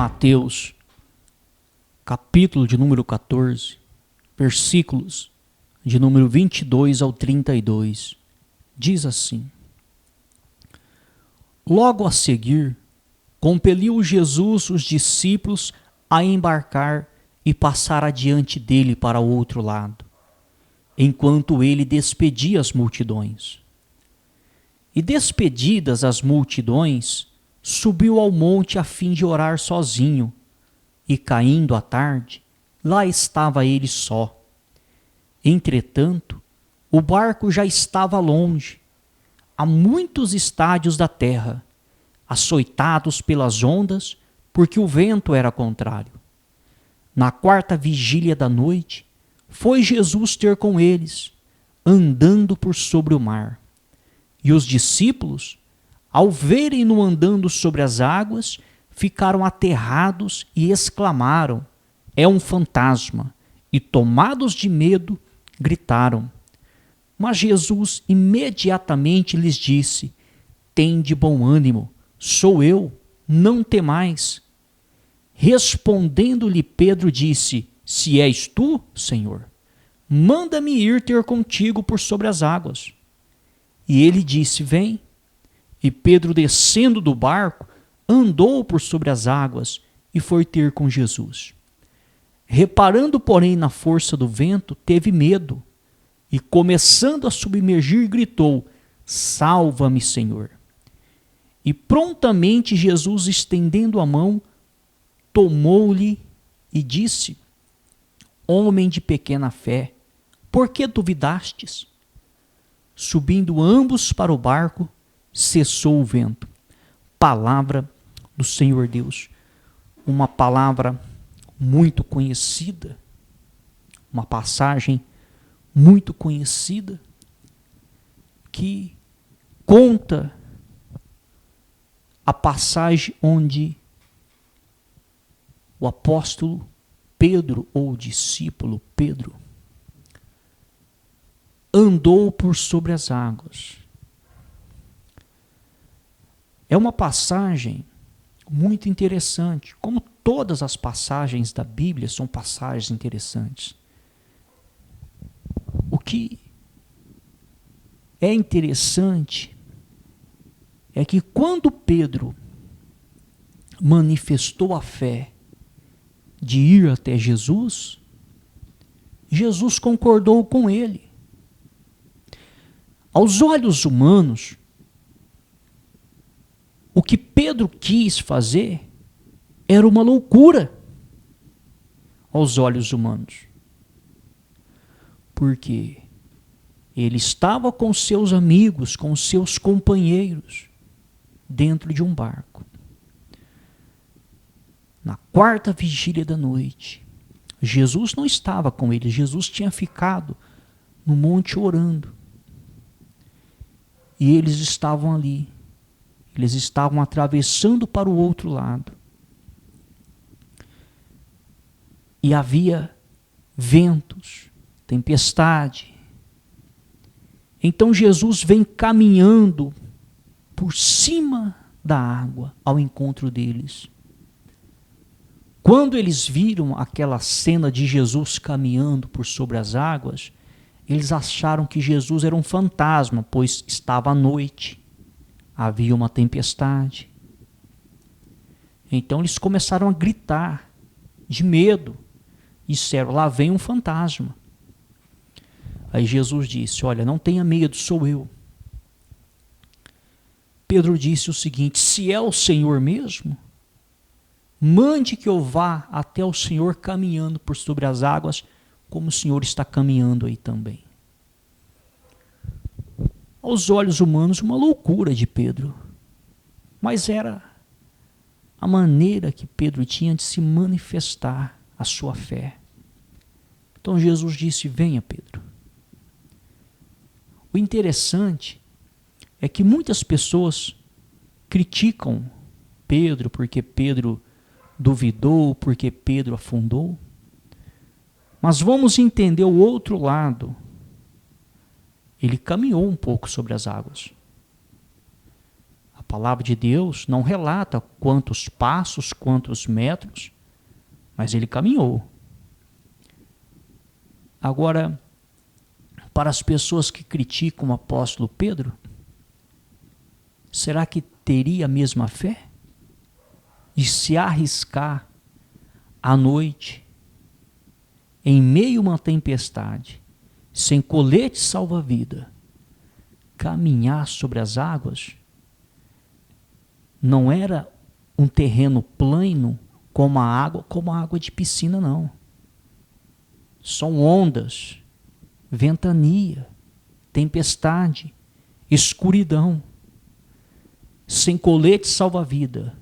Mateus, capítulo de número 14, versículos de número 22 ao 32, diz assim: Logo a seguir, compeliu Jesus os discípulos a embarcar e passar adiante dele para o outro lado, enquanto ele despedia as multidões. E despedidas as multidões, subiu ao monte a fim de orar sozinho, e caindo a tarde, lá estava ele só. Entretanto, o barco já estava longe, a muitos estádios da terra, açoitados pelas ondas, porque o vento era contrário. Na quarta vigília da noite, foi Jesus ter com eles, andando por sobre o mar. E os discípulos, ao verem-no andando sobre as águas, ficaram aterrados e exclamaram: É um fantasma! E tomados de medo, gritaram. Mas Jesus imediatamente lhes disse: Tende bom ânimo, sou eu, não temais. Respondendo-lhe Pedro disse: Se és tu, Senhor, manda-me ir ter contigo por sobre as águas. E ele disse: Vem. E Pedro, descendo do barco, andou por sobre as águas e foi ter com Jesus. Reparando, porém, na força do vento, teve medo e, começando a submergir, gritou: Salva-me, Senhor! E prontamente Jesus, estendendo a mão, tomou-lhe e disse: Homem de pequena fé, por que duvidastes? Subindo ambos para o barco, cessou o vento. Palavra do Senhor Deus. Uma palavra muito conhecida, uma passagem muito conhecida, que conta a passagem onde o apóstolo Pedro, ou discípulo Pedro, andou por sobre as águas. É uma passagem muito interessante, como todas as passagens da Bíblia são passagens interessantes. O que é interessante é que quando Pedro manifestou a fé de ir até Jesus, Jesus concordou com ele. Aos olhos humanos, o que Pedro quis fazer era uma loucura aos olhos humanos. Porque ele estava com seus amigos, com seus companheiros, dentro de um barco. Na quarta vigília da noite, Jesus não estava com eles, Jesus tinha ficado no monte orando. E eles estavam ali, eles estavam atravessando para o outro lado. E havia ventos, tempestade. Então Jesus vem caminhando por cima da água ao encontro deles. Quando eles viram aquela cena de Jesus caminhando por sobre as águas, eles acharam que Jesus era um fantasma, pois estava à noite, havia uma tempestade. Então eles começaram a gritar de medo, disseram: lá vem um fantasma. Aí Jesus disse: olha, não tenha medo, sou eu. Pedro disse o seguinte: se é o Senhor mesmo, mande que eu vá até o Senhor caminhando por sobre as águas, como o Senhor está caminhando aí também. Aos olhos humanos, uma loucura de Pedro. Mas era a maneira que Pedro tinha de se manifestar a sua fé. Então Jesus disse: venha, Pedro. O interessante é que muitas pessoas criticam Pedro porque Pedro duvidou, porque Pedro afundou. Mas vamos entender o outro lado. Ele caminhou um pouco sobre as águas. A palavra de Deus não relata quantos passos, quantos metros, mas ele caminhou. Agora, para as pessoas que criticam o apóstolo Pedro, será que teria a mesma fé de se arriscar à noite, em meio a uma tempestade, sem colete salva-vida, caminhar sobre as águas? Não era um terreno plano como a água de piscina, não. São ondas, ventania, tempestade, escuridão. Sem colete salva-vida,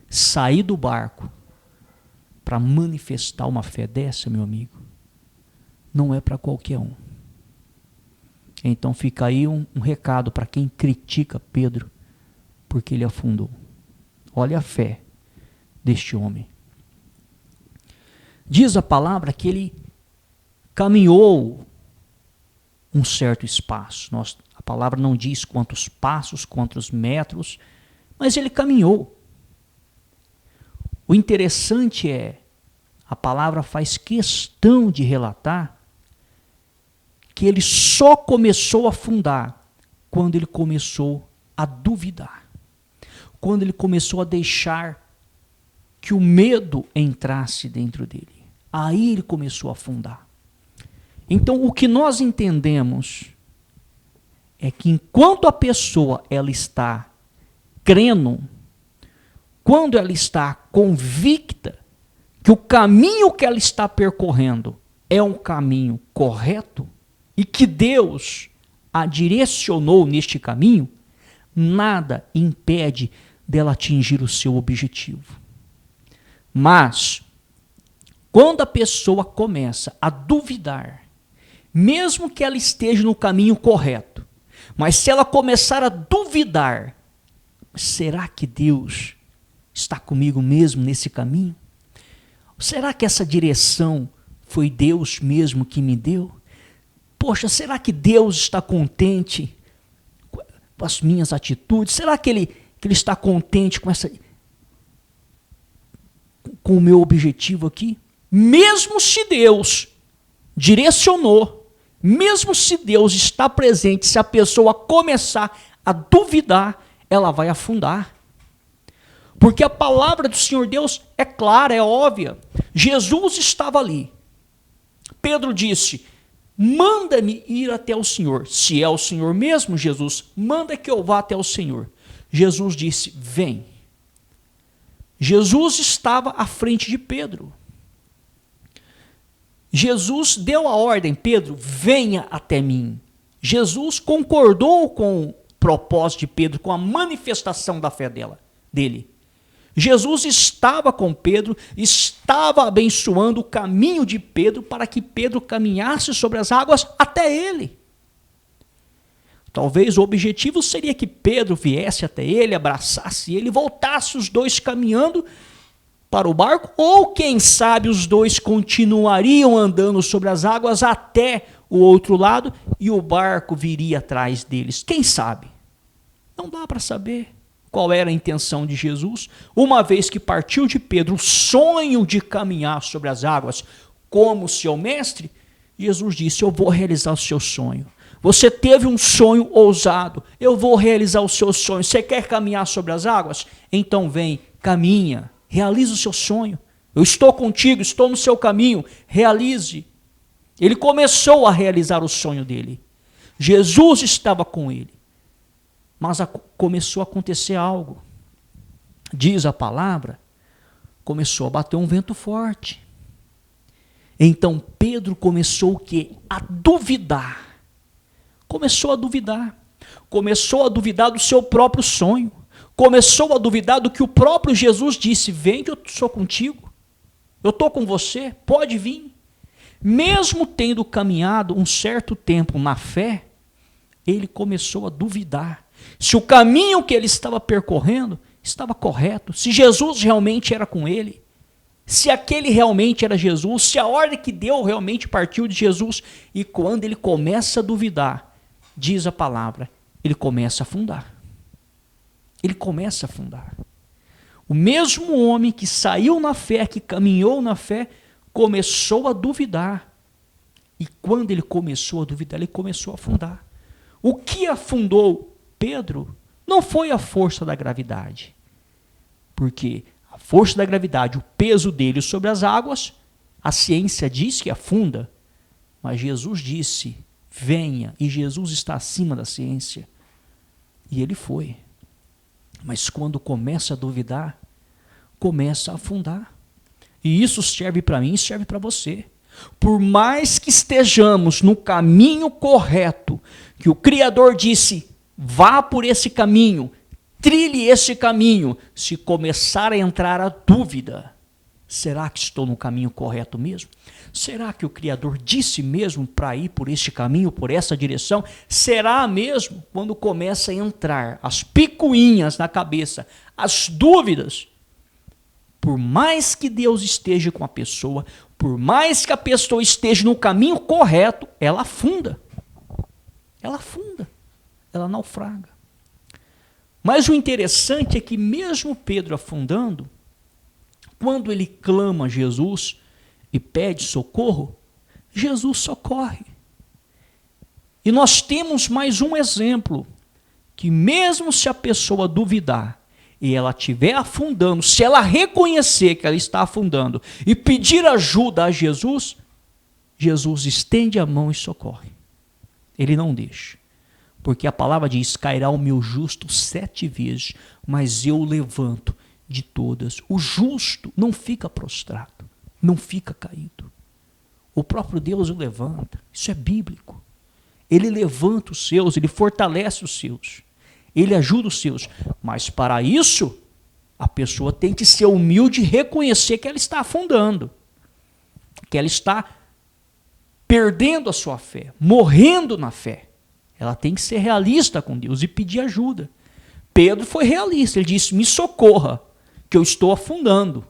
sair do barco para manifestar uma fé dessa, meu amigo, não é para qualquer um. Então fica aí um recado para quem critica Pedro, porque ele afundou. Olha a fé deste homem. Diz a palavra que ele caminhou um certo espaço. A palavra não diz quantos passos, quantos metros, mas ele caminhou. O interessante é, a palavra faz questão de relatar que ele só começou a afundar quando ele começou a duvidar. Quando ele começou a deixar que o medo entrasse dentro dele. Aí ele começou a afundar. Então, o que nós entendemos é que enquanto a pessoa ela está crendo, quando ela está convicta que o caminho que ela está percorrendo é um caminho correto e que Deus a direcionou neste caminho, nada impede dela atingir o seu objetivo. Mas, quando a pessoa começa a duvidar, mesmo que ela esteja no caminho correto, mas se ela começar a duvidar, será que Deus está comigo mesmo nesse caminho? Será que essa direção foi Deus mesmo que me deu? Poxa, será que Deus está contente com as minhas atitudes? Será que Ele está contente com o meu objetivo aqui? Mesmo se Deus direcionou, mesmo se Deus está presente, se a pessoa começar a duvidar, ela vai afundar. Porque a palavra do Senhor Deus é clara, é óbvia. Jesus estava ali. Pedro disse: manda-me ir até o Senhor. Se é o Senhor mesmo, Jesus, manda que eu vá até o Senhor. Jesus disse: vem. Jesus estava à frente de Pedro. Jesus deu a ordem: Pedro, venha até mim. Jesus concordou com o propósito de Pedro, com a manifestação da fé dele. Jesus estava com Pedro, estava abençoando o caminho de Pedro para que Pedro caminhasse sobre as águas até ele. Talvez o objetivo seria que Pedro viesse até ele, abraçasse ele, voltasse os dois caminhando para o barco, ou quem sabe os dois continuariam andando sobre as águas até o outro lado e o barco viria atrás deles. Quem sabe? Não dá para saber qual era a intenção de Jesus, uma vez que partiu de Pedro o sonho de caminhar sobre as águas como seu mestre. Jesus disse: eu vou realizar o seu sonho. Você teve um sonho ousado, eu vou realizar o seu sonho. Você quer caminhar sobre as águas? Então vem, caminha, realiza o seu sonho. Eu estou contigo, estou no seu caminho, realize. Ele começou a realizar o sonho dele. Jesus estava com ele. Mas começou a acontecer algo. Diz a palavra, começou a bater um vento forte. Então Pedro começou o quê? A duvidar. Começou a duvidar. Começou a duvidar do seu próprio sonho. Começou a duvidar do que o próprio Jesus disse: vem que eu sou contigo. Eu estou com você, pode vir. Mesmo tendo caminhado um certo tempo na fé, ele começou a duvidar se o caminho que ele estava percorrendo estava correto, se Jesus realmente era com ele, se aquele realmente era Jesus, se a ordem que deu realmente partiu de Jesus. E quando ele começa a duvidar, diz a palavra, ele começa a afundar. ele começa a afundar. O mesmo homem que saiu na fé, que caminhou na fé, começou a duvidar. E quando ele começou a duvidar, ele começou a afundar. O que afundou Pedro não foi a força da gravidade. Porque a força da gravidade, o peso dele sobre as águas, a ciência diz que afunda. Mas Jesus disse, venha, e Jesus está acima da ciência. E ele foi. Mas quando começa a duvidar, começa a afundar. E isso serve para mim e serve para você. Por mais que estejamos no caminho correto, que o Criador disse, vá por esse caminho, trilhe esse caminho, se começar a entrar a dúvida, será que estou no caminho correto mesmo? Será que o Criador disse mesmo para ir por este caminho, por essa direção? Será mesmo? Quando começa a entrar as picuinhas na cabeça, as dúvidas, por mais que Deus esteja com a pessoa, por mais que a pessoa esteja no caminho correto, ela afunda. Ela afunda. Ela naufraga. Mas o interessante é que mesmo Pedro afundando, quando ele clama a Jesus e pede socorro, Jesus socorre. E nós temos mais um exemplo, que mesmo se a pessoa duvidar, e ela estiver afundando, se ela reconhecer que ela está afundando e pedir ajuda a Jesus, Jesus estende a mão e socorre. Ele não deixa. Porque a palavra diz, cairá o meu justo 7 vezes, mas eu o levanto de todas. O justo não fica prostrado, não fica caído. O próprio Deus o levanta. Isso é bíblico. Ele levanta os seus, ele fortalece os seus. Ele ajuda os seus, mas para isso, a pessoa tem que ser humilde e reconhecer que ela está afundando, que ela está perdendo a sua fé, morrendo na fé. Ela tem que ser realista com Deus e pedir ajuda. Pedro foi realista, ele disse, me socorra, que eu estou afundando.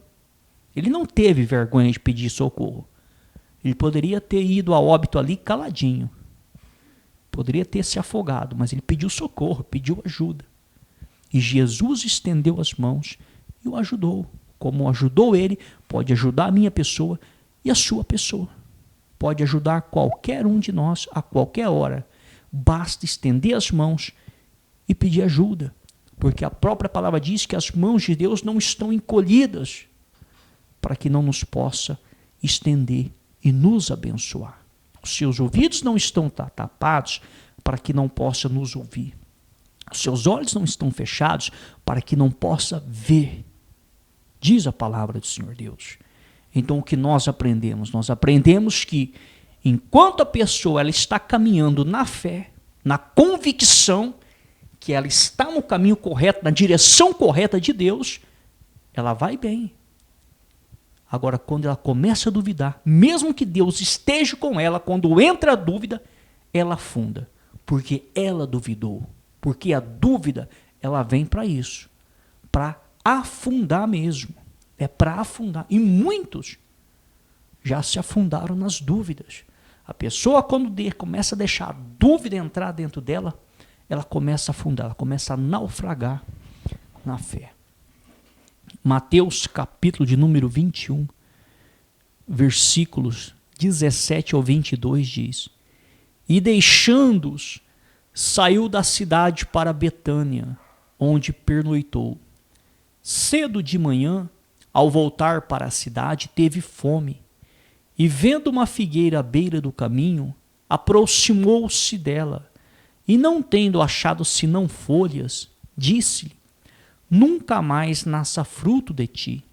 Ele não teve vergonha de pedir socorro. Ele poderia ter ido a óbito ali caladinho. Poderia ter se afogado, mas ele pediu socorro, pediu ajuda. E Jesus estendeu as mãos e o ajudou. Como ajudou ele, pode ajudar a minha pessoa e a sua pessoa. Pode ajudar qualquer um de nós a qualquer hora. Basta estender as mãos e pedir ajuda. Porque a própria palavra diz que as mãos de Deus não estão encolhidas para que não nos possa estender e nos abençoar. Os seus ouvidos não estão tapados para que não possa nos ouvir. Os seus olhos não estão fechados para que não possa ver. Diz a palavra do Senhor Deus. Então o que nós aprendemos? Nós aprendemos que enquanto a pessoa ela está caminhando na fé, na convicção que ela está no caminho correto, na direção correta de Deus, ela vai bem. Agora, quando ela começa a duvidar, mesmo que Deus esteja com ela, quando entra a dúvida, ela afunda. Porque ela duvidou. Porque a dúvida, ela vem para isso. Para afundar mesmo. É para afundar. E muitos já se afundaram nas dúvidas. A pessoa, quando começa a deixar a dúvida entrar dentro dela, ela começa a afundar, ela começa a naufragar na fé. Mateus capítulo de número 21, versículos 17 ao 22 diz, e deixando-os, saiu da cidade para Betânia, onde pernoitou. Cedo de manhã, ao voltar para a cidade, teve fome, e vendo uma figueira à beira do caminho, aproximou-se dela, e não tendo achado senão folhas, disse-lhe, nunca mais nasça fruto de ti.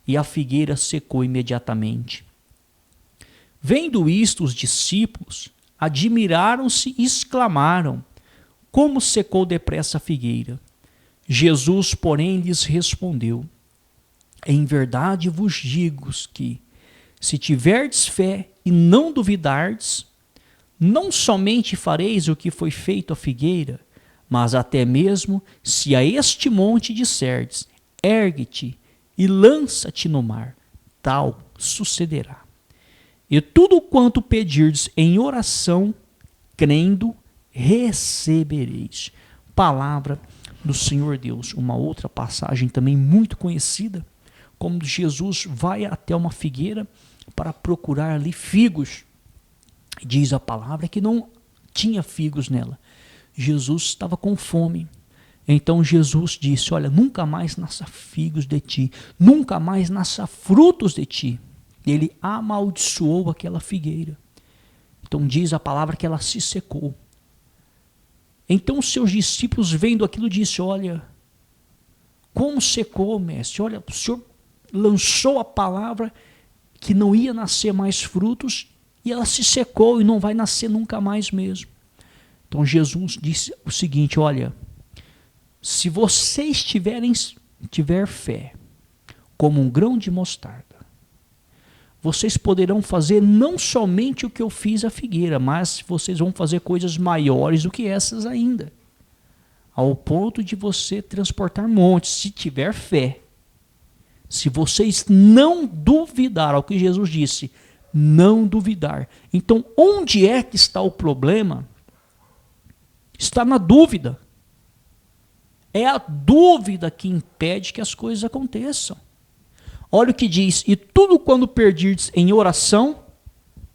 E a figueira secou imediatamente. Vendo isto, os discípulos admiraram-se e exclamaram, como secou depressa a figueira. Jesus, porém, lhes respondeu, em verdade vos digo que, se tiverdes fé e não duvidardes, não somente fareis o que foi feito à figueira, mas até mesmo se a este monte disserdes, ergue-te e lança-te no mar, tal sucederá. E tudo quanto pedirdes em oração, crendo, recebereis. Palavra do Senhor Deus. Uma outra passagem também muito conhecida, como Jesus vai até uma figueira para procurar ali figos. Diz a palavra que não tinha figos nela. Jesus estava com fome. Então Jesus disse: olha, nunca mais nasça figos de ti, nunca mais nasça frutos de ti. Ele amaldiçoou aquela figueira. Então diz a palavra que ela se secou. Então os seus discípulos, vendo aquilo, disse: olha, como secou, mestre? Olha, o Senhor lançou a palavra que não ia nascer mais frutos e ela se secou e não vai nascer nunca mais mesmo. Então Jesus disse o seguinte: olha, se vocês tiver fé como um grão de mostarda, vocês poderão fazer não somente o que eu fiz à figueira, mas vocês vão fazer coisas maiores do que essas ainda, ao ponto de você transportar montes, se tiver fé. Se vocês não duvidar, ao que Jesus disse, não duvidar. Então, onde é que está o problema? Está na dúvida. É a dúvida que impede que as coisas aconteçam. Olha o que diz: e tudo quando perdirdes em oração,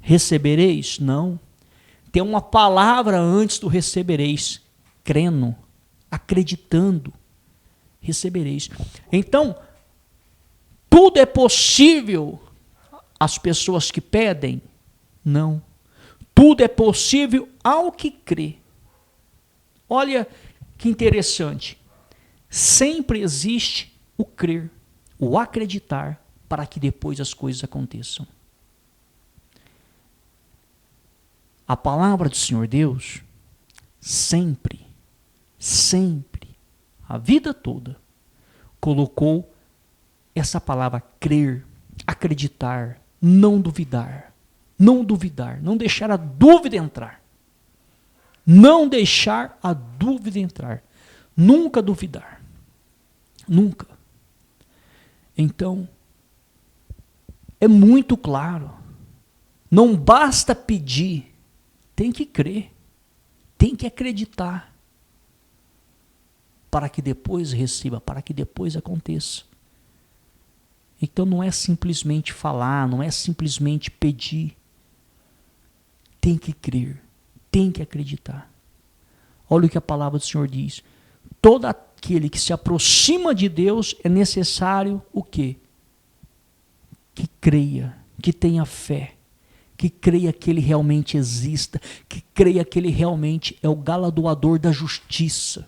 recebereis? Não. Tem uma palavra antes do recebereis. Crendo, acreditando, recebereis. Então, tudo é possível às pessoas que pedem? Não. Tudo é possível ao que crê. Olha que interessante. Sempre existe o crer, o acreditar, para que depois as coisas aconteçam. A palavra do Senhor Deus, sempre, a vida toda, colocou essa palavra crer, acreditar, não duvidar, não deixar a dúvida entrar. Não deixar a dúvida entrar. Nunca duvidar. Nunca. Então, é muito claro. Não basta pedir. Tem que crer. Tem que acreditar. Para que depois receba, para que depois aconteça. Então não é simplesmente falar, não é simplesmente pedir. Tem que crer. Tem que acreditar. Olha o que a palavra do Senhor diz. Todo aquele que se aproxima de Deus é necessário o quê? Que creia, que tenha fé, que creia que Ele realmente exista, que creia que Ele realmente é o galardoador da justiça,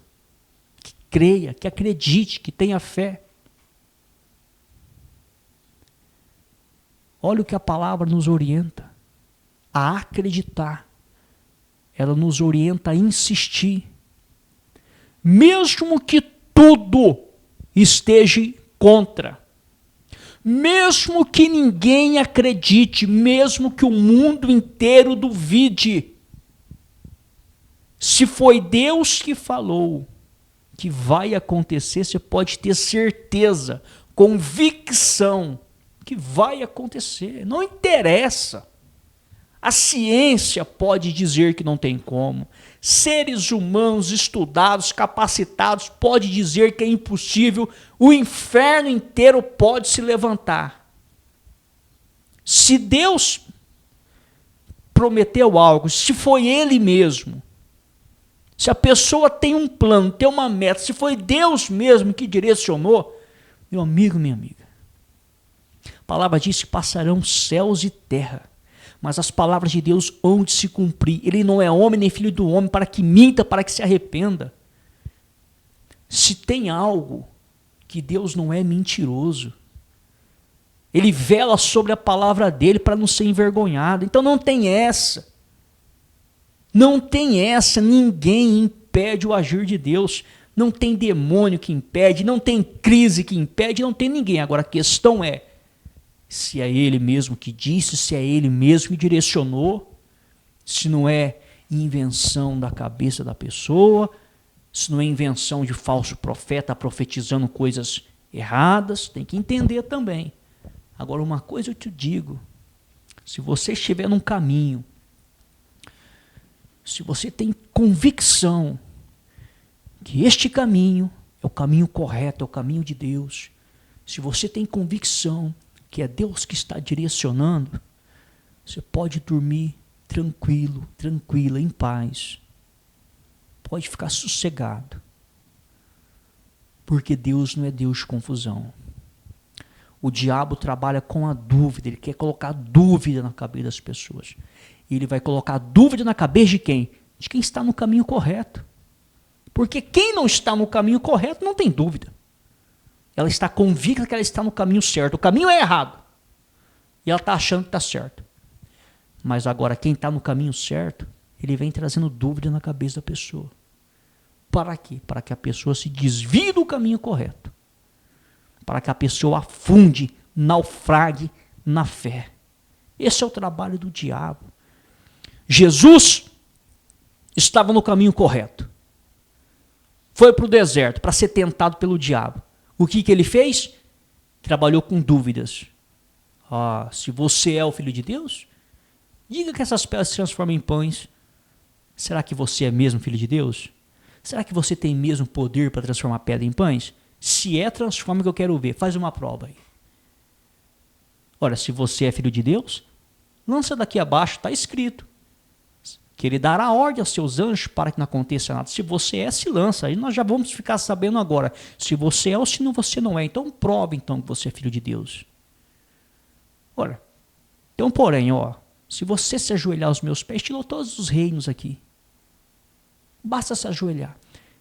que creia, que acredite, que tenha fé. Olha o que a palavra nos orienta, a acreditar. Ela nos orienta a insistir. Mesmo que tudo esteja contra, mesmo que ninguém acredite, mesmo que o mundo inteiro duvide, se foi Deus que falou que vai acontecer, você pode ter certeza, convicção, que vai acontecer. Não interessa. A ciência pode dizer que não tem como. Seres humanos estudados, capacitados, pode dizer que é impossível. O inferno inteiro pode se levantar. Se Deus prometeu algo, se foi Ele mesmo, se a pessoa tem um plano, tem uma meta, se foi Deus mesmo que direcionou, meu amigo, minha amiga, a palavra diz que passarão céus e terra, mas as palavras de Deus hão de se cumprir. Ele não é homem nem filho do homem para que minta, para que se arrependa. Se tem algo que Deus não é mentiroso, Ele vela sobre a palavra dele para não ser envergonhado. Então não tem essa. Não tem essa. Ninguém impede o agir de Deus. Não tem demônio que impede, não tem crise que impede, não tem ninguém. Agora a questão é, se é Ele mesmo que disse, se é Ele mesmo que direcionou, se não é invenção da cabeça da pessoa, se não é invenção de falso profeta profetizando coisas erradas, tem que entender também. Agora, uma coisa eu te digo, se você estiver num caminho, se você tem convicção que este caminho é o caminho correto, é o caminho de Deus, se você tem convicção que é Deus que está direcionando, você pode dormir tranquilo, tranquila, em paz. Pode ficar sossegado. Porque Deus não é Deus de confusão. O diabo trabalha com a dúvida, ele quer colocar dúvida na cabeça das pessoas. E ele vai colocar dúvida na cabeça de quem? De quem está no caminho correto. Porque quem não está no caminho correto não tem dúvida. Ela está convicta que ela está no caminho certo. O caminho é errado. E ela está achando que está certo. Mas agora quem está no caminho certo, ele vem trazendo dúvida na cabeça da pessoa. Para quê? Para que a pessoa se desvie do caminho correto. Para que a pessoa afunde, naufrague na fé. Esse é o trabalho do diabo. Jesus estava no caminho correto. Foi para o deserto para ser tentado pelo diabo. O que ele fez? Trabalhou com dúvidas. Se você é o Filho de Deus, diga que essas pedras se transformem em pães. Será que você é mesmo Filho de Deus? Será que você tem mesmo poder para transformar pedra em pães? Se é, transforma, que eu quero ver. Faz uma prova aí. Ora, se você é Filho de Deus, lança daqui abaixo, está escrito que ele dará ordem aos seus anjos para que não aconteça nada. Se você é, se lança. Aí nós já vamos ficar sabendo agora se você é ou se não, você não é. Então prove então que você é Filho de Deus. Ora, então porém, se você se ajoelhar aos meus pés, tirou todos os reinos aqui. Basta se ajoelhar.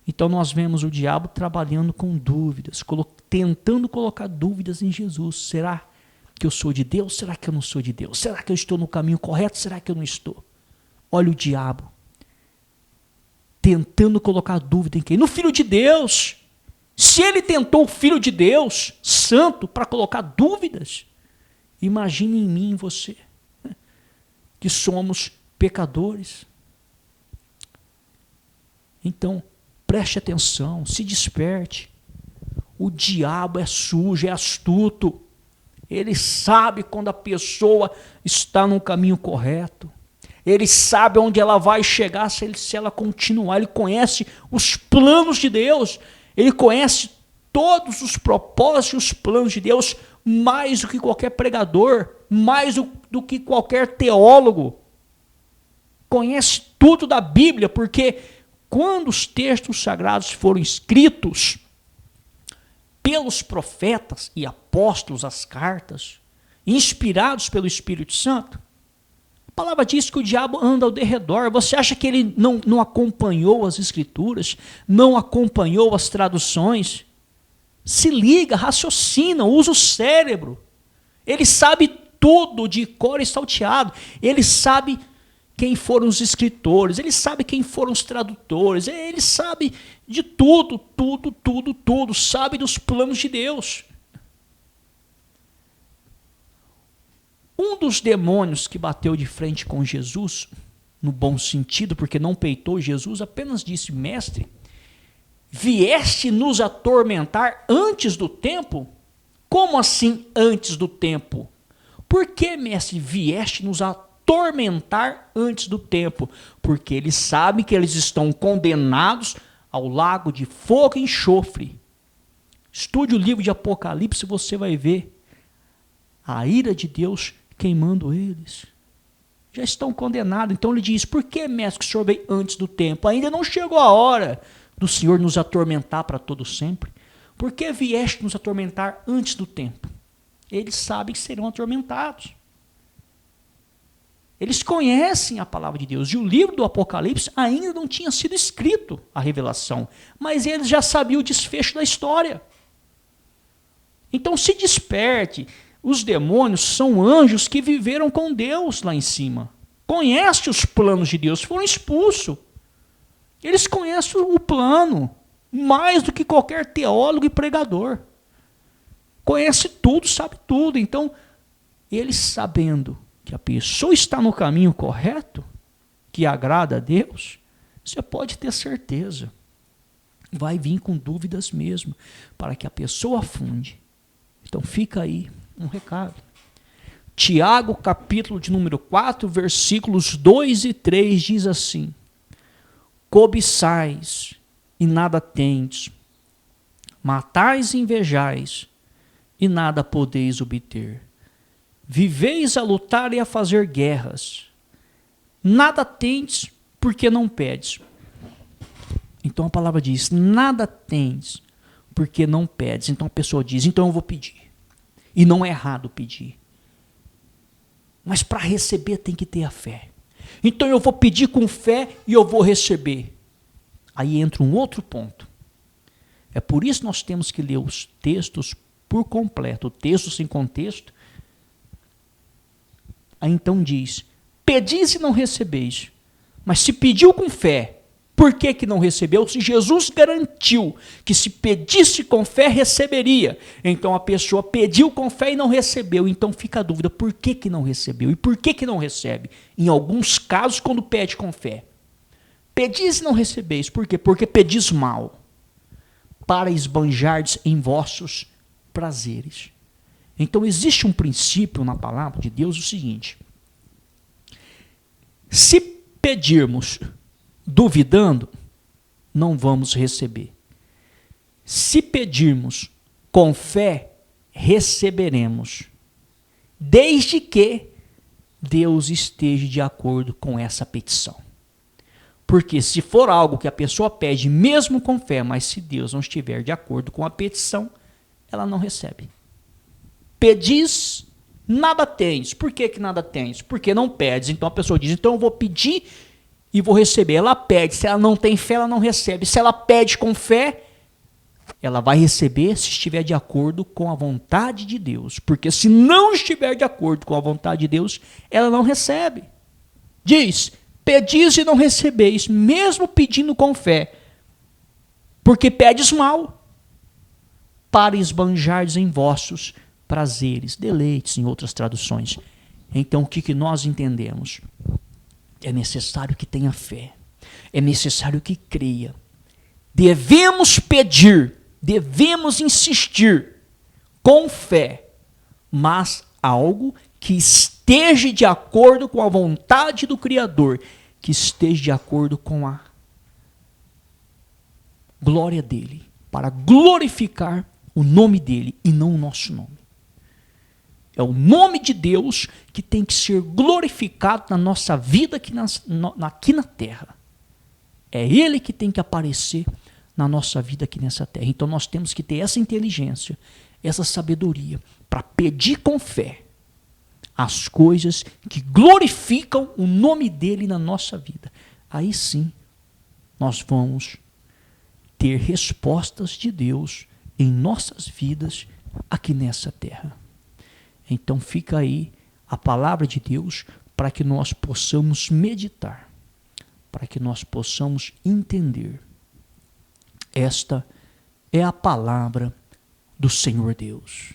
Então nós vemos o diabo trabalhando com dúvidas, tentando colocar dúvidas em Jesus. Será que eu sou de Deus? Será que eu não sou de Deus? Será que eu estou no caminho correto? Será que eu não estou? Olha o diabo tentando colocar dúvida em quem? No Filho de Deus. Se ele tentou o Filho de Deus, santo, para colocar dúvidas, imagine em mim e em você, que somos pecadores. Então, preste atenção, se desperte. O diabo é sujo, é astuto. Ele sabe quando a pessoa está no caminho correto. Ele sabe onde ela vai chegar se ela continuar. Ele conhece os planos de Deus. Ele conhece todos os propósitos e os planos de Deus, mais do que qualquer pregador, mais do que qualquer teólogo. Conhece tudo da Bíblia, porque quando os textos sagrados foram escritos pelos profetas e apóstolos, as cartas, inspirados pelo Espírito Santo, a palavra diz que o diabo anda ao derredor. Você acha que ele não acompanhou as escrituras, não acompanhou as traduções? Se liga, raciocina, usa o cérebro. Ele sabe tudo de cor e salteado. Ele sabe quem foram os escritores, ele sabe quem foram os tradutores, ele sabe de tudo, tudo, sabe dos planos de Deus. Um dos demônios que bateu de frente com Jesus, no bom sentido, porque não peitou Jesus, apenas disse: mestre, vieste nos atormentar antes do tempo? Como assim antes do tempo? Por que, mestre, vieste nos atormentar antes do tempo? Porque eles sabem que eles estão condenados ao lago de fogo e enxofre. Estude o livro de Apocalipse, você vai ver a ira de Deus queimando eles. Já estão condenados. Então ele diz: por que, mestre, que o senhor veio antes do tempo? Ainda não chegou a hora do Senhor nos atormentar para todo sempre. Por que vieste nos atormentar antes do tempo? Eles sabem que serão atormentados. Eles conhecem a palavra de Deus. E o livro do Apocalipse ainda não tinha sido escrito, a revelação. Mas eles já sabiam o desfecho da história. Então se desperte. Os demônios são anjos que viveram com Deus lá em cima. Conhecem os planos de Deus, foram expulsos. Eles conhecem o plano, mais do que qualquer teólogo e pregador. Conhece tudo, sabe tudo. Então, eles sabendo que a pessoa está no caminho correto, que agrada a Deus, você pode ter certeza. Vai vir com dúvidas mesmo, para que a pessoa afunde. Então fica aí um recado. Tiago, capítulo de número 4, versículos 2 e 3, diz assim: cobiçais e nada tendes. Matais e invejais, e nada podeis obter. Viveis a lutar e a fazer guerras. Nada tendes, porque não pedes. Então a palavra diz, nada tens, porque não pedes. Então a pessoa diz, então eu vou pedir. E não é errado pedir. Mas para receber tem que ter a fé. Então eu vou pedir com fé e eu vou receber. Aí entra um outro ponto. É por isso que nós temos que ler os textos por completo. O texto sem contexto. Aí então diz, pedis e não recebeis. Mas se pediu com fé, por que que não recebeu? Se Jesus garantiu que se pedisse com fé, receberia. Então a pessoa pediu com fé e não recebeu. Então fica a dúvida, por que que não recebeu? E por que que não recebe? Em alguns casos, quando pede com fé. Pedis e não recebeis. Por quê? Porque pedis mal, para esbanjardes em vossos prazeres. Então existe um princípio na palavra de Deus, o seguinte. Se pedirmos duvidando, não vamos receber. Se pedirmos com fé, receberemos. Desde que Deus esteja de acordo com essa petição. Porque se for algo que a pessoa pede mesmo com fé, mas se Deus não estiver de acordo com a petição, ela não recebe. Pedis, nada tens. Por que que nada tens? Porque não pedes. Então a pessoa diz, então eu vou pedir e vou receber. Ela pede, se ela não tem fé, ela não recebe. Se ela pede com fé, ela vai receber se estiver de acordo com a vontade de Deus. Porque se não estiver de acordo com a vontade de Deus, ela não recebe. Diz, pedis e não recebeis, mesmo pedindo com fé, porque pedes mal, para esbanjardes em vossos prazeres, deleites, em outras traduções. Então, o que nós entendemos? É necessário que tenha fé, é necessário que creia. Devemos pedir, devemos insistir com fé, mas algo que esteja de acordo com a vontade do Criador, que esteja de acordo com a glória dele, para glorificar o nome dele e não o nosso nome. É o nome de Deus que tem que ser glorificado na nossa vida aqui na terra. É ele que tem que aparecer na nossa vida aqui nessa terra. Então nós temos que ter essa inteligência, essa sabedoria, para pedir com fé as coisas que glorificam o nome dele na nossa vida. Aí sim, nós vamos ter respostas de Deus em nossas vidas aqui nessa terra. Então fica aí a palavra de Deus para que nós possamos meditar, para que nós possamos entender. Esta é a palavra do Senhor Deus.